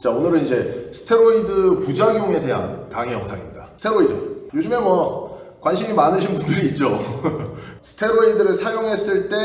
자, 오늘은 이제 스테로이드 부작용에 대한 강의 영상입니다. 스테로이드. 요즘에 관심이 많으신 분들이 있죠. 스테로이드를 사용했을 때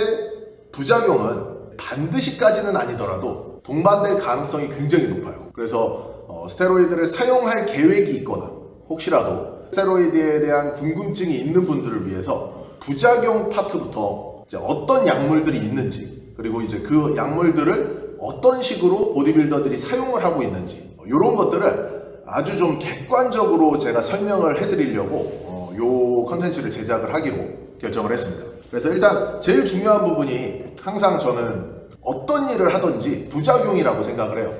부작용은 반드시까지는 아니더라도 동반될 가능성이 굉장히 높아요. 그래서 스테로이드를 사용할 계획이 있거나 혹시라도 스테로이드에 대한 궁금증이 있는 분들을 위해서 부작용 파트부터 이제 어떤 약물들이 있는지, 그리고 이제 그 약물들을 어떤 식으로 보디빌더들이 사용을 하고 있는지, 이런 것들을 아주 좀 객관적으로 제가 설명을 해드리려고 요 컨텐츠를 제작을 하기로 결정을 했습니다. 그래서 일단 제일 중요한 부분이 항상 저는 어떤 일을 하든지 부작용이라고 생각을 해요.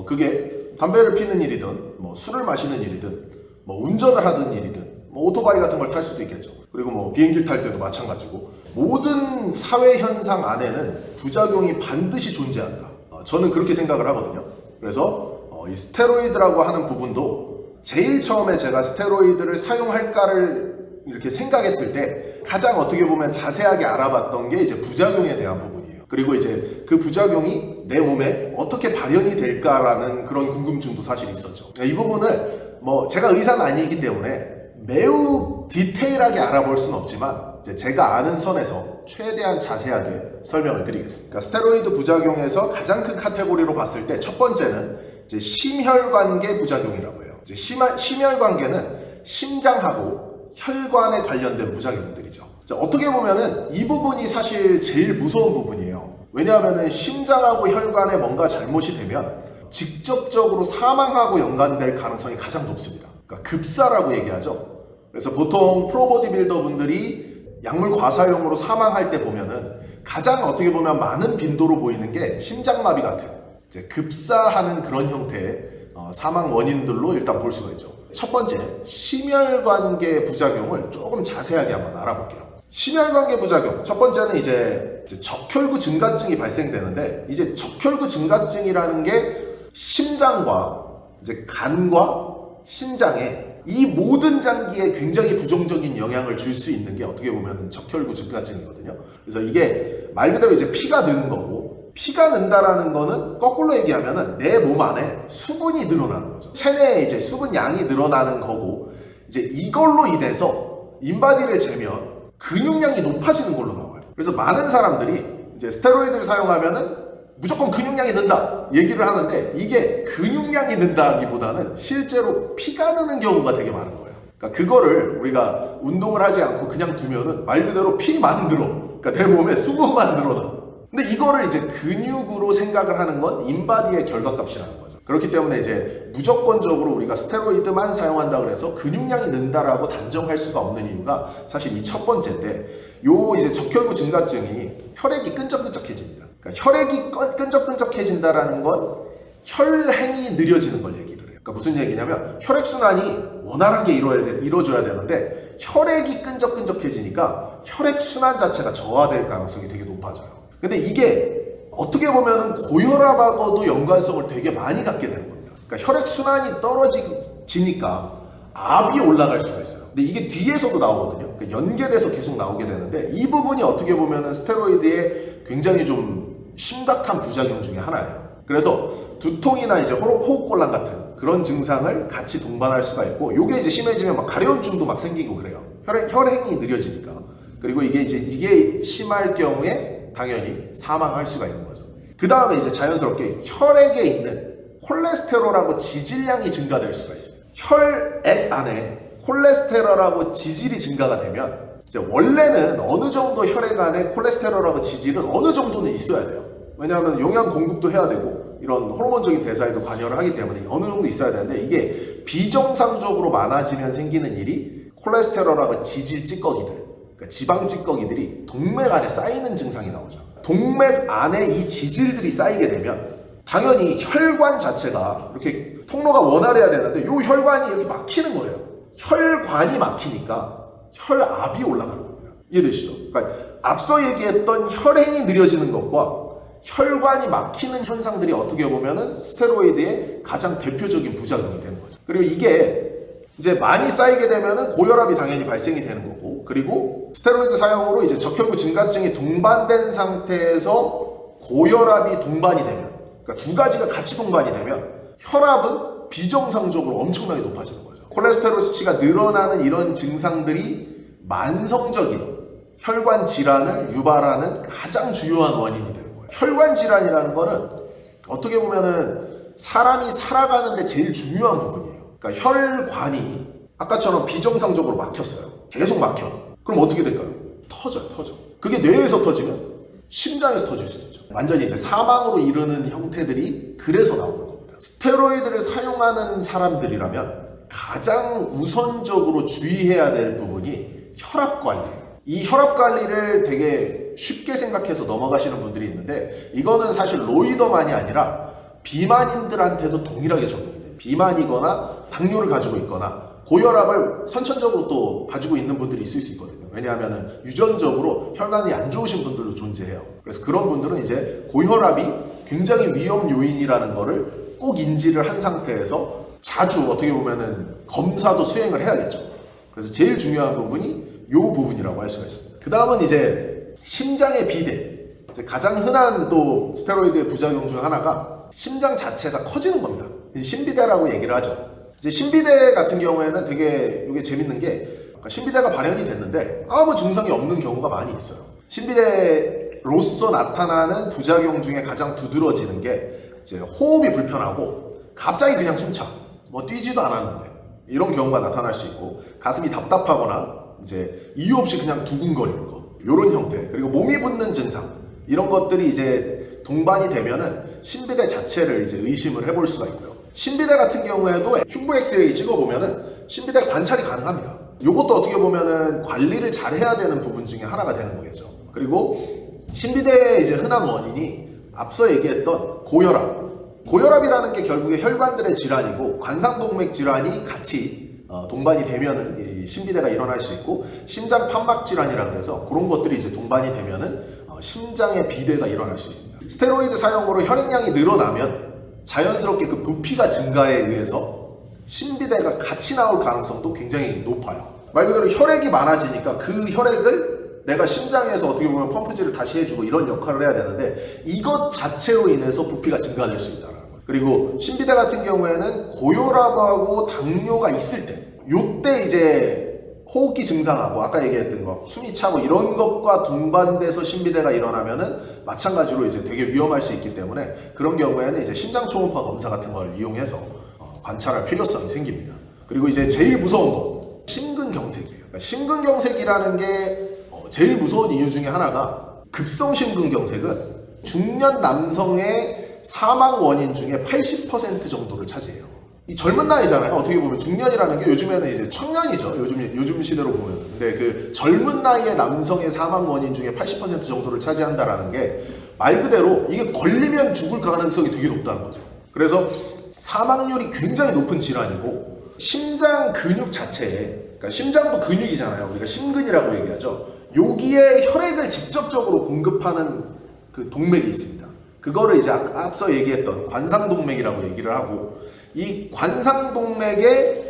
그게 담배를 피는 일이든 술을 마시는 일이든 운전을 하던 일이든 오토바이 같은 걸 탈 수도 있겠죠. 그리고 비행기를 탈 때도 마찬가지고, 모든 사회 현상 안에는 부작용이 반드시 존재한다. 저는 그렇게 생각을 하거든요. 그래서 이 스테로이드라고 하는 부분도 제일 처음에 제가 스테로이드를 사용할까를 이렇게 생각했을 때 가장 어떻게 보면 자세하게 알아봤던 게 이제 부작용에 대한 부분이에요. 그리고 이제 그 부작용이 내 몸에 어떻게 발현이 될까라는 그런 궁금증도 사실 있었죠. 이 부분을 제가 의사는 아니기 때문에 매우 디테일하게 알아볼 수는 없지만 이제 제가 아는 선에서 최대한 자세하게 설명을 드리겠습니다. 그러니까 스테로이드 부작용에서 가장 큰 카테고리로 봤을 때 첫 번째는 이제 심혈관계 부작용이라고 해요. 이제 심혈관계는 심장하고 혈관에 관련된 부작용들이죠. 어떻게 보면은 이 부분이 사실 제일 무서운 부분이에요. 왜냐하면은 심장하고 혈관에 뭔가 잘못이 되면 직접적으로 사망하고 연관될 가능성이 가장 높습니다. 그러니까 급사라고 얘기하죠. 그래서 보통 프로보디빌더 분들이 약물 과사용으로 사망할 때 보면은 가장 어떻게 보면 많은 빈도로 보이는 게 심장마비 같은 이제 급사하는 그런 형태의 사망 원인들로 일단 볼 수가 있죠. 첫 번째, 심혈관계 부작용을 조금 자세하게 한번 알아볼게요. 심혈관계 부작용, 첫 번째는 이제 적혈구 증가증이 발생되는데, 이제 적혈구 증가증이라는 게 심장과 이제 간과 신장에 이 모든 장기에 굉장히 부정적인 영향을 줄 수 있는 게 어떻게 보면 적혈구 증가증이거든요. 그래서 이게 말 그대로 이제 피가 느는 거고, 피가 는다라는 거는 거꾸로 얘기하면은 내 몸 안에 수분이 늘어나는 거죠. 체내에 이제 수분 양이 늘어나는 거고, 이제 이걸로 인해서 인바디를 재면 근육량이 높아지는 걸로 나와요. 그래서 많은 사람들이 이제 스테로이드를 사용하면은 무조건 근육량이 는다 얘기를 하는데, 이게 근육량이 는다기보다는 실제로 피가 느는 경우가 되게 많은 거예요. 그러니까 그거를 우리가 운동을 하지 않고 그냥 두면은 말 그대로 피만 늘어. 그러니까 내 몸에 수분만 늘어나. 근데 이거를 이제 근육으로 생각을 하는 건 인바디의 결과값이라는 거죠. 그렇기 때문에 이제 무조건적으로 우리가 스테로이드만 사용한다 그래서 근육량이 는다라고 단정할 수가 없는 이유가 사실 이 첫 번째인데, 요 이제 적혈구 증가증이 혈액이 끈적끈적해집니다. 그러니까 혈액이 끈적끈적해진다라는 건 혈행이 느려지는 걸 얘기를 해요. 그러니까 무슨 얘기냐면 혈액순환이 원활하게 이루어져야 되는데 혈액이 끈적끈적해지니까 혈액순환 자체가 저하될 가능성이 되게 높아져요. 근데 이게 어떻게 보면은 고혈압하고도 연관성을 되게 많이 갖게 되는 겁니다. 그러니까 혈액순환이 떨어지니까 압이 올라갈 수가 있어요. 근데 이게 뒤에서도 나오거든요. 그러니까 연계돼서 계속 나오게 되는데, 이 부분이 어떻게 보면은 스테로이드의 굉장히 좀 심각한 부작용 중에 하나예요. 그래서 두통이나 이제 호흡곤란 같은 그런 증상을 같이 동반할 수가 있고, 요게 이제 심해지면 가려움증도 막 생기고 그래요. 혈행이 느려지니까. 그리고 이게 심할 경우에 당연히 사망할 수가 있는 거죠. 그 다음에 이제 자연스럽게 혈액에 있는 콜레스테롤하고 지질량이 증가될 수가 있습니다. 혈액 안에 콜레스테롤하고 지질이 증가가 되면 이제 원래는 어느 정도 혈액 안에 콜레스테롤하고 지질은 어느 정도는 있어야 돼요. 왜냐하면 영양 공급도 해야 되고 이런 호르몬적인 대사에도 관여를 하기 때문에 어느 정도 있어야 되는데, 이게 비정상적으로 많아지면 생기는 일이 콜레스테롤하고 지질 찌꺼기들, 그러니까 지방 찌꺼기들이 동맥 안에 쌓이는 증상이 나오죠. 동맥 안에 이 지질들이 쌓이게 되면 당연히 혈관 자체가 이렇게 통로가 원활해야 되는데 이 혈관이 이렇게 막히는 거예요. 혈관이 막히니까 혈압이 올라가는 겁니다. 이해되시죠? 그러니까 앞서 얘기했던 혈행이 느려지는 것과 혈관이 막히는 현상들이 어떻게 보면은 스테로이드의 가장 대표적인 부작용이 되는 거죠. 그리고 이게 이제 많이 쌓이게 되면은 고혈압이 당연히 발생이 되는 거고, 그리고 스테로이드 사용으로 이제 적혈구 증가증이 동반된 상태에서 고혈압이 동반이 되면, 그러니까 두 가지가 같이 동반이 되면 혈압은 비정상적으로 엄청나게 높아지는 거죠. 콜레스테롤 수치가 늘어나는 이런 증상들이 만성적인 혈관 질환을 유발하는 가장 주요한 원인이 되는 거예요. 혈관 질환이라는 거는 어떻게 보면은 사람이 살아가는데 제일 중요한 부분이에요. 그러니까 혈관이 아까처럼 비정상적으로 막혔어요. 계속 막혀. 그럼 어떻게 될까요? 터져. 그게 뇌에서 터지면 심장에서 터질 수 있죠. 완전히 이제 사망으로 이르는 형태들이 그래서 나오는 겁니다. 스테로이드를 사용하는 사람들이라면 가장 우선적으로 주의해야 될 부분이 혈압 관리예요. 이 혈압 관리를 되게 쉽게 생각해서 넘어가시는 분들이 있는데 이거는 사실 로이더만이 아니라 비만인들한테도 동일하게 적용이 돼요. 비만이거나 당뇨를 가지고 있거나 고혈압을 선천적으로 또 가지고 있는 분들이 있을 수 있거든요. 왜냐하면 유전적으로 혈관이 안 좋으신 분들도 존재해요. 그래서 그런 분들은 이제 고혈압이 굉장히 위험 요인이라는 거를 꼭 인지를 한 상태에서 자주 어떻게 보면은 검사도 수행을 해야겠죠. 그래서 제일 중요한 부분이 이 부분이라고 할 수가 있습니다. 그 다음은 이제 심장의 비대. 가장 흔한 또 스테로이드의 부작용 중 하나가 심장 자체가 커지는 겁니다. 심비대라고 얘기를 하죠. 이제 심비대 같은 경우에는 되게 이게 재밌는 게 심비대가 발현이 됐는데 아무 증상이 없는 경우가 많이 있어요. 심비대로서 나타나는 부작용 중에 가장 두드러지는 게 이제 호흡이 불편하고 갑자기 그냥 숨차. 뭐 뛰지도 않았는데 이런 경우가 나타날 수 있고 가슴이 답답하거나 이제 이유 없이 그냥 두근거리는 거 이런 형태 그리고 몸이 붓는 증상 이런 것들이 이제 동반이 되면은 심비대 자체를 이제 의심을 해볼 수가 있고요. 심비대 같은 경우에도 흉부 엑스레이 찍어보면은 심비대가 관찰이 가능합니다. 이것도 어떻게 보면은 관리를 잘 해야 되는 부분 중에 하나가 되는 거겠죠. 그리고 심비대의 이제 흔한 원인이 앞서 얘기했던 고혈압이라는 게 결국에 혈관들의 질환이고 관상동맥 질환이 같이 동반이 되면은 이 심비대가 일어날 수 있고 심장 판막 질환이라 그래서 그런 것들이 이제 동반이 되면은 심장의 비대가 일어날 수 있습니다. 스테로이드 사용으로 혈액량이 늘어나면 자연스럽게 그 부피가 증가에 의해서 심비대가 같이 나올 가능성도 굉장히 높아요. 말 그대로 혈액이 많아지니까 그 혈액을 내가 심장에서 어떻게 보면 펌프질을 다시 해주고 이런 역할을 해야 되는데 이것 자체로 인해서 부피가 증가될 수 있다는 거예요. 그리고 심비대 같은 경우에는 고혈압하고 당뇨가 있을 때 요때 이제 호흡기 증상하고 아까 얘기했던 거 숨이 차고 이런 것과 동반돼서 심비대가 일어나면은 마찬가지로 이제 되게 위험할 수 있기 때문에 그런 경우에는 이제 심장 초음파 검사 같은 걸 이용해서 관찰할 필요성이 생깁니다. 그리고 이제 제일 무서운 거 심근경색이에요. 그러니까 심근경색이라는 게 제일 무서운 이유 중에 하나가 급성 심근경색은 중년 남성의 사망 원인 중에 80% 정도를 차지해요. 이 젊은 나이잖아요. 어떻게 보면 중년이라는 게 요즘에는 이제 청년이죠. 요즘 시대로 보면. 근데 그 젊은 나이의 남성의 사망 원인 중에 80% 정도를 차지한다라는 게 말 그대로 이게 걸리면 죽을 가능성이 되게 높다는 거죠. 그래서 사망률이 굉장히 높은 질환이고 심장 근육 자체에 그러니까 심장도 근육이잖아요. 우리가 심근이라고 얘기하죠. 여기에 혈액을 직접적으로 공급하는 그 동맥이 있습니다. 그거를 이제 앞서 얘기했던 관상동맥이라고 얘기를 하고 이 관상동맥에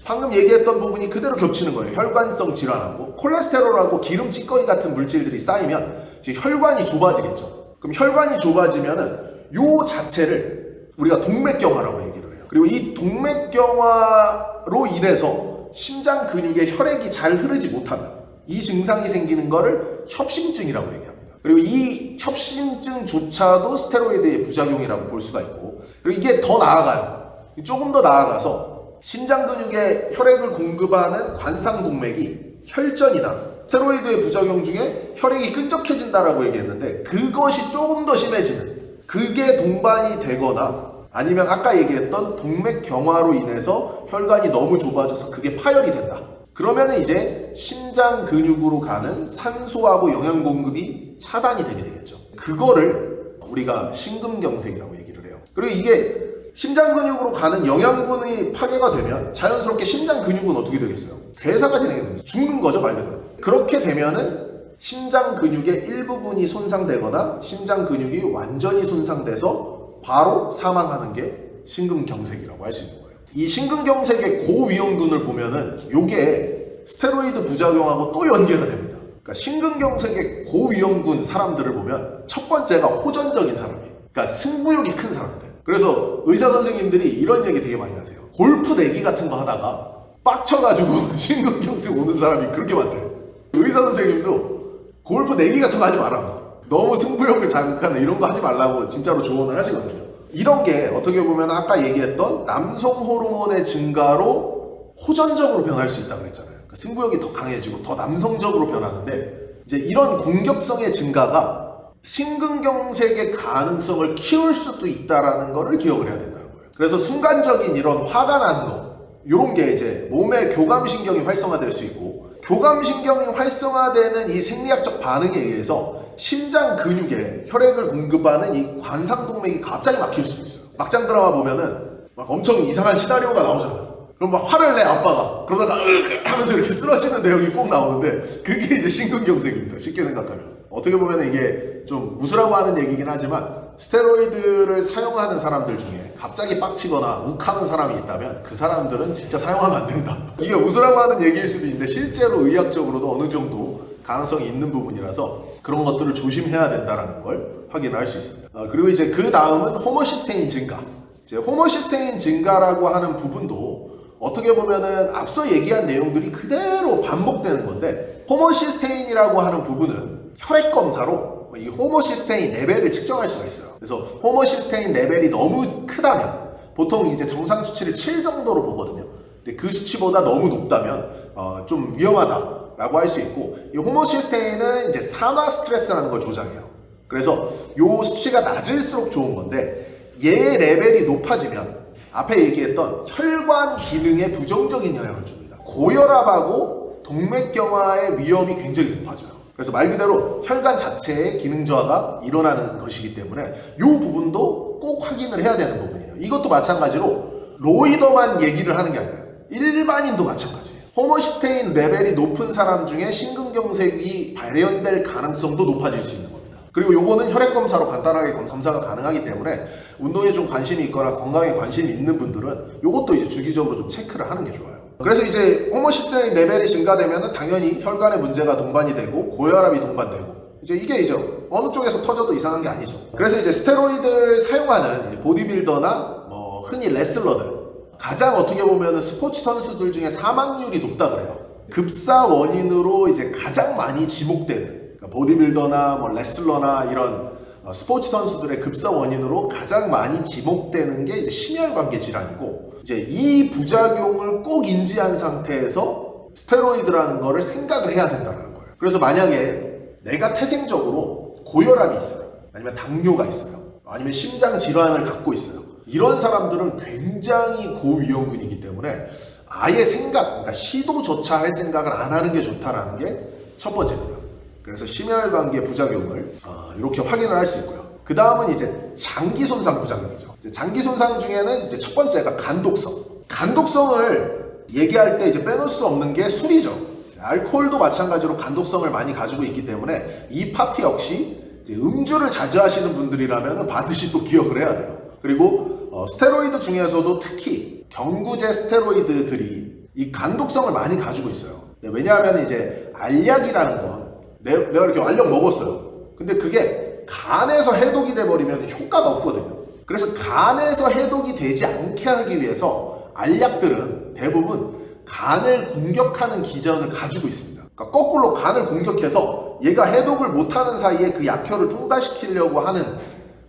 방금 얘기했던 부분이 그대로 겹치는 거예요. 혈관성 질환하고 콜레스테롤하고 기름 찌꺼기 같은 물질들이 쌓이면 이제 혈관이 좁아지겠죠. 그럼 혈관이 좁아지면은 요 자체를 우리가 동맥경화라고 얘기를 해요. 그리고 이 동맥경화로 인해서 심장 근육에 혈액이 잘 흐르지 못하면 이 증상이 생기는 거를 협심증이라고 얘기합니다. 그리고 이 협심증조차도 스테로이드의 부작용이라고 볼 수가 있고 그리고 이게 더 나아가요. 조금 더 나아가서 심장 근육에 혈액을 공급하는 관상동맥이 혈전이나 스테로이드의 부작용 중에 혈액이 끈적해진다라고 얘기했는데 그것이 조금 더 심해지는 그게 동반이 되거나 아니면 아까 얘기했던 동맥경화로 인해서 혈관이 너무 좁아져서 그게 파열이 된다. 그러면은 이제 심장 근육으로 가는 산소하고 영양 공급이 차단이 되게 되겠죠. 그거를 우리가 심근경색이라고 얘기를 해요. 그리고 이게 심장 근육으로 가는 영양분이 파괴가 되면 자연스럽게 심장 근육은 어떻게 되겠어요? 괴사가 진행이 됩니다. 죽는 거죠, 말 그대로. 그렇게 되면은 심장 근육의 일부분이 손상되거나 심장 근육이 완전히 손상돼서 바로 사망하는 게 심근경색이라고 할 수 있는 거예요. 이 심근경색의 고위험군을 보면은 요게 스테로이드 부작용하고 또 연계가 됩니다. 그러니까 심근경색의 고위험군 사람들을 보면 첫 번째가 호전적인 사람이에요. 그러니까 승부욕이 큰 사람들. 그래서 의사 선생님들이 이런 얘기 되게 많이 하세요. 골프 내기 같은 거 하다가 빡쳐가지고 심근경색 오는 사람이 그렇게 많대요. 의사 선생님도 골프 내기 같은 거 하지 마라. 너무 승부욕을 자극하는 이런 거 하지 말라고 진짜로 조언을 하시거든요. 이런 게 어떻게 보면 아까 얘기했던 남성 호르몬의 증가로 호전적으로 변할 수 있다고 그랬잖아요. 그러니까 승부욕이 더 강해지고 더 남성적으로 변하는데 이제 이런 공격성의 증가가 심근경색의 가능성을 키울 수도 있다는 거를 기억을 해야 된다는 거예요. 그래서 순간적인 이런 화가 나는 거 이런 게 이제 몸의 교감신경이 활성화될 수 있고 교감신경이 활성화되는 이 생리학적 반응에 의해서 심장 근육에 혈액을 공급하는 이 관상동맥이 갑자기 막힐 수도 있어요. 막장 드라마 보면은 막 엄청 이상한 시나리오가 나오잖아요. 그럼 막 화를 내 아빠가 그러다가 하면서 이렇게 쓰러지는 내용이 꼭 나오는데 그게 이제 심근경색입니다. 쉽게 생각하면. 어떻게 보면 이게 좀 웃으라고 하는 얘기긴 하지만 스테로이드를 사용하는 사람들 중에 갑자기 빡치거나 욱하는 사람이 있다면 그 사람들은 진짜 사용하면 안 된다. 이게 웃으라고 하는 얘기일 수도 있는데 실제로 의학적으로도 어느 정도 가능성이 있는 부분이라서 그런 것들을 조심해야 된다는 걸 확인할 수 있습니다. 그리고 이제 그 다음은 호모시스테인 증가. 이제 호모시스테인 증가라고 하는 부분도 어떻게 보면은 앞서 얘기한 내용들이 그대로 반복되는 건데 호모시스테인이라고 하는 부분은 혈액 검사로 이 호모시스테인 레벨을 측정할 수가 있어요. 그래서 호모시스테인 레벨이 너무 크다면 보통 이제 정상 수치를 7 정도로 보거든요. 근데 그 수치보다 너무 높다면 좀 위험하다라고 할 수 있고 이 호모시스테인은 이제 산화 스트레스라는 걸 조장해요. 그래서 이 수치가 낮을수록 좋은 건데 얘 레벨이 높아지면 앞에 얘기했던 혈관 기능에 부정적인 영향을 줍니다. 고혈압하고 동맥경화의 위험이 굉장히 높아져요. 그래서 말 그대로 혈관 자체의 기능 저하가 일어나는 것이기 때문에 이 부분도 꼭 확인을 해야 되는 부분이에요. 이것도 마찬가지로 로이더만 얘기를 하는 게 아니라 일반인도 마찬가지예요. 호모시스테인 레벨이 높은 사람 중에 심근경색이 발현될 가능성도 높아질 수 있는 겁니다. 그리고 요거는 혈액검사로 간단하게 검사가 가능하기 때문에 운동에 좀 관심이 있거나 건강에 관심이 있는 분들은 요것도 이제 주기적으로 좀 체크를 하는 게 좋아요. 그래서 이제 호모시스테인 레벨이 증가되면 당연히 혈관에 문제가 동반이 되고 고혈압이 동반되고 이게 이제 어느 쪽에서 터져도 이상한 게 아니죠. 그래서 이제 스테로이드를 사용하는 이제 보디빌더나 흔히 레슬러들 가장 어떻게 보면 스포츠 선수들 중에 사망률이 높다 그래요. 급사 원인으로 이제 가장 많이 지목되는 그러니까 보디빌더나 레슬러나 이런 스포츠 선수들의 급사 원인으로 가장 많이 지목되는 게 이제 심혈관계 질환이고 이제 이 부작용을 꼭 인지한 상태에서 스테로이드라는 거를 생각을 해야 된다는 거예요. 그래서 만약에 내가 태생적으로 고혈압이 있어요. 아니면 당뇨가 있어요. 아니면 심장 질환을 갖고 있어요. 이런 사람들은 굉장히 고위험군이기 때문에 아예 그러니까 시도조차 할 생각을 안 하는 게 좋다라는 게 첫 번째입니다. 그래서 심혈관계 부작용을 이렇게 확인을 할 수 있고요. 그 다음은 이제 장기 손상 부작용이죠. 이제 장기 손상 중에는 이제 첫 번째가 간독성. 간독성을 얘기할 때 이제 빼놓을 수 없는 게 술이죠. 알코올도 마찬가지로 간독성을 많이 가지고 있기 때문에 이 파트 역시 이제 음주를 자주 하시는 분들이라면 반드시 또 기억을 해야 돼요. 그리고 스테로이드 중에서도 특히 경구제 스테로이드들이 이 간독성을 많이 가지고 있어요. 왜냐하면 이제 알약이라는 건 내가 이렇게 알약 먹었어요. 근데 그게 간에서 해독이 돼버리면 효과가 없거든요. 그래서 간에서 해독이 되지 않게 하기 위해서 알약들은 대부분 간을 공격하는 기전을 가지고 있습니다. 그러니까 거꾸로 간을 공격해서 얘가 해독을 못하는 사이에 그 약효를 통과시키려고 하는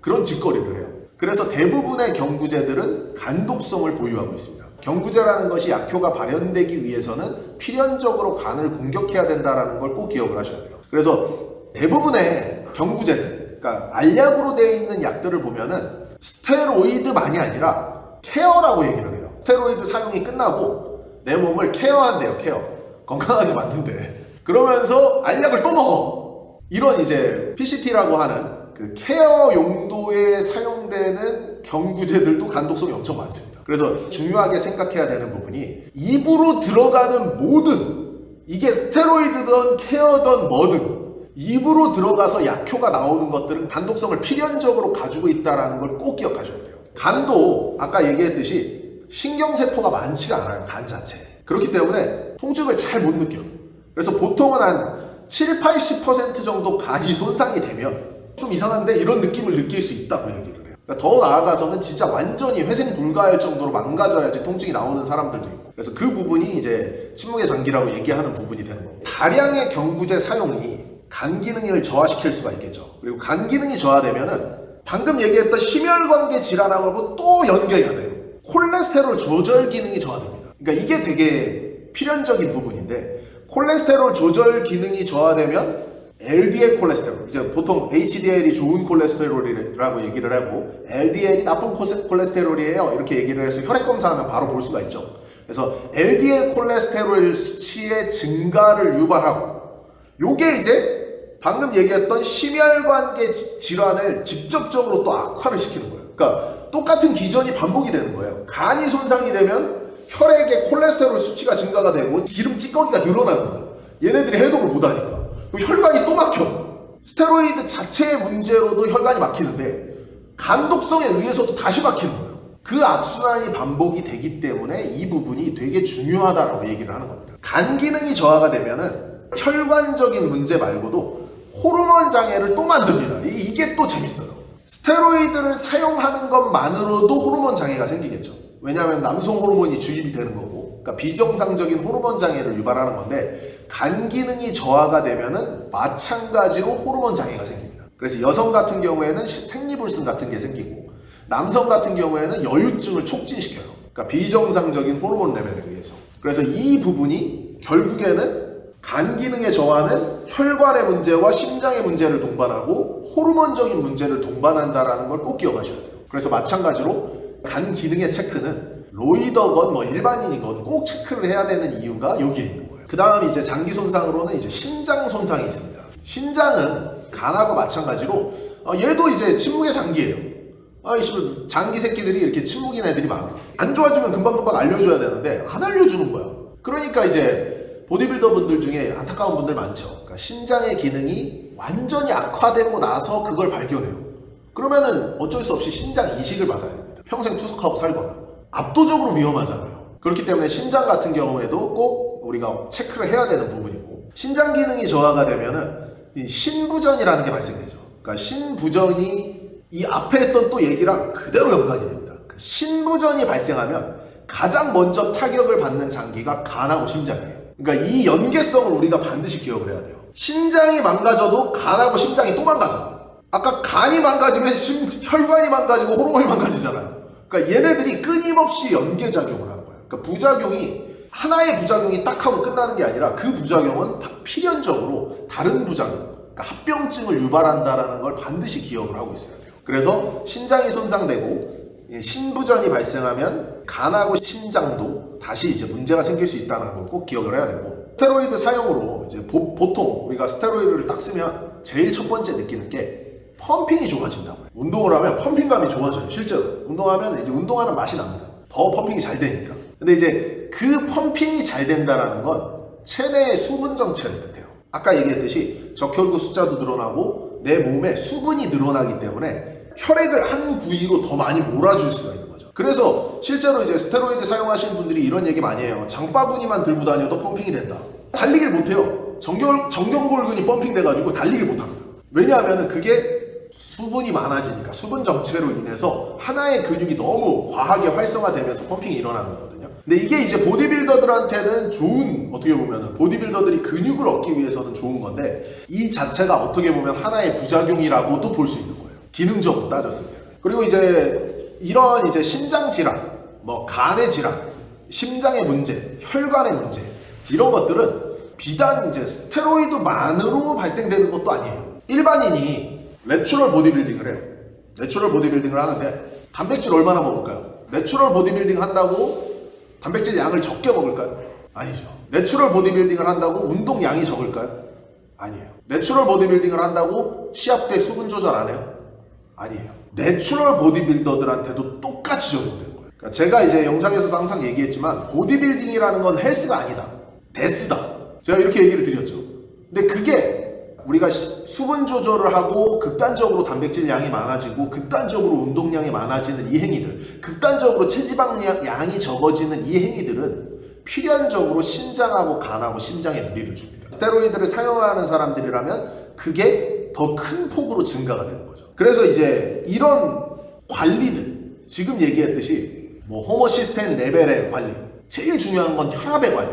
그런 짓거리를 해요. 그래서 대부분의 경구제들은 간독성을 보유하고 있습니다. 경구제라는 것이 약효가 발현되기 위해서는 필연적으로 간을 공격해야 된다는 걸 꼭 기억을 하셔야 돼요. 그래서 대부분의 경구제들, 그러니까 알약으로 되어 있는 약들을 보면은 스테로이드만이 아니라 케어라고 얘기를 해요. 스테로이드 사용이 끝나고 내 몸을 케어한대요. 케어. 건강하게 만든대. 그러면서 알약을 또 먹어. 이런 이제 PCT라고 하는 그 케어 용도에 사용되는 경구제들도 간독성이 엄청 많습니다. 그래서 중요하게 생각해야 되는 부분이 입으로 들어가는 모든 이게 스테로이드든 케어든 뭐든 입으로 들어가서 약효가 나오는 것들은 간독성을 필연적으로 가지고 있다는 걸 꼭 기억하셔야 돼요. 간도 아까 얘기했듯이 신경세포가 많지가 않아요. 간 자체에. 그렇기 때문에 통증을 잘 못 느껴요. 그래서 보통은 한 7, 80% 정도 간이 손상이 되면 좀 이상한데 이런 느낌을 느낄 수 있다고 얘기를 해요. 그러니까 더 나아가서는 진짜 완전히 회생 불가할 정도로 망가져야지 통증이 나오는 사람들도 있고, 그래서 그 부분이 이제 침묵의 장기라고 얘기하는 부분이 되는 거고, 다량의 경구제 사용이 간 기능을 저하시킬 수가 있겠죠. 그리고 간 기능이 저하되면은 방금 얘기했던 심혈관계 질환하고 또 연결이 돼요. 콜레스테롤 조절 기능이 저하됩니다. 그러니까 이게 되게 필연적인 부분인데, 콜레스테롤 조절 기능이 저하되면 LDL 콜레스테롤, 이제 보통 HDL이 좋은 콜레스테롤이라고 얘기를 하고 LDL이 나쁜 콜레스테롤이에요 이렇게 얘기를 해서 혈액 검사하면 바로 볼 수가 있죠. 그래서 LDL 콜레스테롤 수치의 증가를 유발하고, 요게 이제 방금 얘기했던 심혈관계 질환을 직접적으로 또 악화를 시키는 거예요. 그러니까 똑같은 기전이 반복이 되는 거예요. 간이 손상이 되면 혈액의 콜레스테롤 수치가 증가가 되고 기름 찌꺼기가 늘어나는 거예요. 얘네들이 해독을 못하니까. 혈관이 또 막혀. 스테로이드 자체의 문제로도 혈관이 막히는데 간독성에 의해서도 다시 막히는 거예요. 그 악순환이 반복이 되기 때문에 이 부분이 되게 중요하다라고 얘기를 하는 겁니다. 간 기능이 저하가 되면은 혈관적인 문제 말고도 호르몬 장애를 또 만듭니다. 이게 또 재밌어요. 스테로이드를 사용하는 것만으로도 호르몬 장애가 생기겠죠. 왜냐하면 남성 호르몬이 주입이 되는 거고, 그러니까 비정상적인 호르몬 장애를 유발하는 건데, 간 기능이 저하가 되면은 마찬가지로 호르몬 장애가 생깁니다. 그래서 여성 같은 경우에는 생리불순 같은 게 생기고, 남성 같은 경우에는 여유증을 촉진시켜요. 그러니까 비정상적인 호르몬 레벨에 의해서. 그래서 이 부분이 결국에는 간 기능의 저하는 혈관의 문제와 심장의 문제를 동반하고 호르몬적인 문제를 동반한다라는 걸 꼭 기억하셔야 돼요. 그래서 마찬가지로 간 기능의 체크는 로이더건 뭐 일반인이건 꼭 체크를 해야 되는 이유가 여기에 있는 거예요. 그 다음 이제 장기 손상으로는 이제 신장 손상이 있습니다. 신장은 간하고 마찬가지로 얘도 이제 침묵의 장기예요. 장기 새끼들이 이렇게 침묵인 애들이 많아. 안 좋아지면 금방금방 알려줘야 되는데 안 알려주는 거야. 그러니까 이제 보디빌더 분들 중에 안타까운 분들 많죠. 그러니까 신장의 기능이 완전히 악화되고 나서 그걸 발견해요. 그러면은 어쩔 수 없이 신장 이식을 받아야 됩니다. 평생 투석하고 살거나. 압도적으로 위험하잖아요. 그렇기 때문에 신장 같은 경우에도 꼭 우리가 체크를 해야 되는 부분이고, 신장 기능이 저하가 되면은 이 신부전이라는 게 발생되죠. 그러니까 신부전이 이 앞에 했던 또 얘기랑 그대로 연관이 됩니다. 신부전이 발생하면 가장 먼저 타격을 받는 장기가 간하고 심장이에요. 그러니까 이 연계성을 우리가 반드시 기억을 해야 돼요. 신장이 망가져도 간하고 심장이 또 망가져. 아까 간이 망가지면 혈관이 망가지고 호르몬이 망가지잖아요. 그러니까 얘네들이 끊임없이 연계작용을 하는 거예요. 그러니까 부작용이 하나의 부작용이 딱 하고 끝나는 게 아니라 그 부작용은 필연적으로 다른 부작용, 그러니까 합병증을 유발한다라는 걸 반드시 기억을 하고 있어야 돼요. 그래서 신장이 손상되고 신부전이 발생하면 간하고 심장도 다시 이제 문제가 생길 수 있다는 걸 꼭 기억을 해야 되고, 스테로이드 사용으로 이제 보통 우리가 스테로이드를 딱 쓰면 제일 첫 번째 느끼는 게 펌핑이 좋아진다고 해요. 운동을 하면 펌핑감이 좋아져요. 실제로 운동하면 이제 운동하는 맛이 납니다. 더 펌핑이 잘 되니까. 근데 이제 그 펌핑이 잘 된다라는 건 체내의 수분 정체를 뜻해요. 아까 얘기했듯이 적혈구 숫자도 늘어나고 내 몸에 수분이 늘어나기 때문에 혈액을 한 부위로 더 많이 몰아줄 수가 있는 거죠. 그래서 실제로 이제 스테로이드 사용하시는 분들이 이런 얘기 많이 해요. 장바구니만 들고 다녀도 펌핑이 된다. 달리기를 못해요. 정경골근이 펌핑돼가지고 달리기를 못합니다. 왜냐하면 그게 수분이 많아지니까, 수분 정체로 인해서 하나의 근육이 너무 과하게 활성화되면서 펌핑이 일어나는 거거든요. 근데 이게 이제 보디빌더들한테는 좋은, 어떻게 보면은 보디빌더들이 근육을 얻기 위해서는 좋은 건데, 이 자체가 어떻게 보면 하나의 부작용이라고도 볼 수 있는 거예요. 기능적으로 따졌을 때. 그리고 이제 이런 이제 신장 질환, 뭐 간의 질환, 심장의 문제, 혈관의 문제, 이런 것들은 비단 이제 스테로이드만으로 발생되는 것도 아니에요. 일반인이 내추럴 보디빌딩을 해요. 내추럴 보디빌딩을 하는데 단백질 얼마나 먹을까요? 내추럴 보디빌딩 한다고 단백질 양을 적게 먹을까요? 아니죠. 내추럴 보디빌딩을 한다고 운동 양이 적을까요? 아니에요. 내추럴 보디빌딩을 한다고 시합 때 수분 조절 안 해요? 아니에요. 내추럴 보디빌더들한테도 똑같이 적용되는 거예요. 그러니까 제가 이제 영상에서도 항상 얘기했지만 보디빌딩이라는 건 헬스가 아니다. 데스다. 제가 이렇게 얘기를 드렸죠. 근데 그게 우리가 수분 조절을 하고 극단적으로 단백질 양이 많아지고 극단적으로 운동량이 많아지는 이 행위들, 극단적으로 체지방 양이 적어지는 이 행위들은 필연적으로 신장하고 간하고 심장에 무리를 줍니다. 스테로이드를 사용하는 사람들이라면 그게 더 큰 폭으로 증가가 되는 거죠. 그래서 이제 이런 관리들, 지금 얘기했듯이 뭐 호모시스테인 레벨의 관리, 제일 중요한 건 혈압의 관리,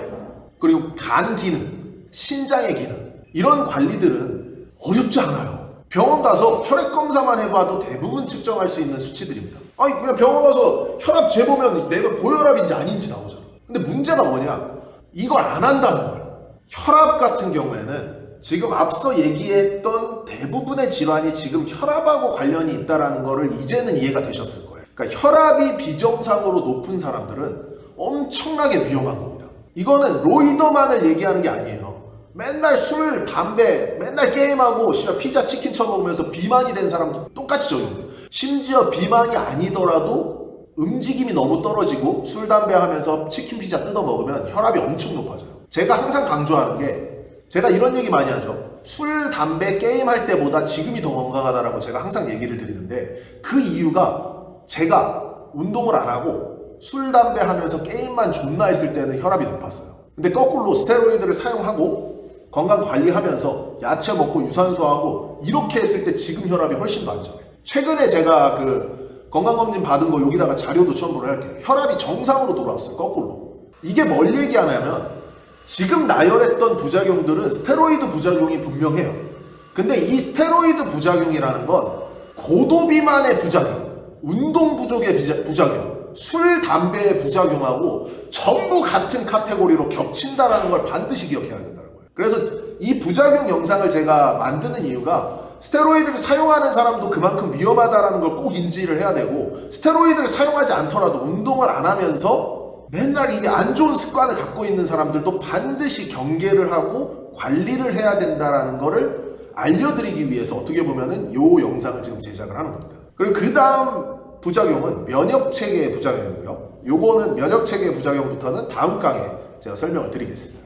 그리고 간 기능, 신장의 기능, 이런 관리들은 어렵지 않아요. 병원 가서 혈액 검사만 해봐도 대부분 측정할 수 있는 수치들입니다. 아니 그냥 병원 가서 혈압 재보면 내가 고혈압인지 아닌지 나오잖아. 근데 문제가 뭐냐, 이걸 안 한다는 거야. 혈압 같은 경우에는 지금 앞서 얘기했던 대부분의 질환이 지금 혈압하고 관련이 있다는 거를 이제는 이해가 되셨을 거예요. 그러니까 혈압이 비정상으로 높은 사람들은 엄청나게 위험한 겁니다. 이거는 로이더만을 얘기하는 게 아니에요. 맨날 술, 담배, 맨날 게임하고 피자, 치킨 처먹으면서 비만이 된 사람도 똑같이 적용돼요. 심지어 비만이 아니더라도 움직임이 너무 떨어지고 술, 담배 하면서 치킨, 피자 뜯어 먹으면 혈압이 엄청 높아져요. 제가 항상 강조하는 게, 제가 이런 얘기 많이 하죠. 술, 담배, 게임할 때보다 지금이 더 건강하다라고 제가 항상 얘기를 드리는데, 그 이유가 제가 운동을 안 하고 술, 담배 하면서 게임만 존나 했을 때는 혈압이 높았어요. 근데 거꾸로 스테로이드를 사용하고 건강 관리하면서 야채 먹고 유산소하고 이렇게 했을 때 지금 혈압이 훨씬 더 안정해요. 최근에 제가 그 건강검진 받은 거 여기다가 자료도 첨부를 할게요. 혈압이 정상으로 돌아왔어요. 거꾸로. 이게 뭘 얘기하냐면 지금 나열했던 부작용들은 스테로이드 부작용이 분명해요. 근데 이 스테로이드 부작용이라는 건 고도비만의 부작용, 운동 부족의 부작용, 술, 담배의 부작용하고 전부 같은 카테고리로 겹친다라는 걸 반드시 기억해야 된다는 거예요. 그래서 이 부작용 영상을 제가 만드는 이유가 스테로이드를 사용하는 사람도 그만큼 위험하다는 걸 꼭 인지를 해야 되고, 스테로이드를 사용하지 않더라도 운동을 안 하면서 맨날 이게 안 좋은 습관을 갖고 있는 사람들도 반드시 경계를 하고 관리를 해야 된다는 거를 알려드리기 위해서 어떻게 보면은 이 영상을 지금 제작을 하는 겁니다. 그리고 그 다음 부작용은 면역체계의 부작용이고요. 요거는 면역체계의 부작용부터는 다음 강의에 제가 설명을 드리겠습니다.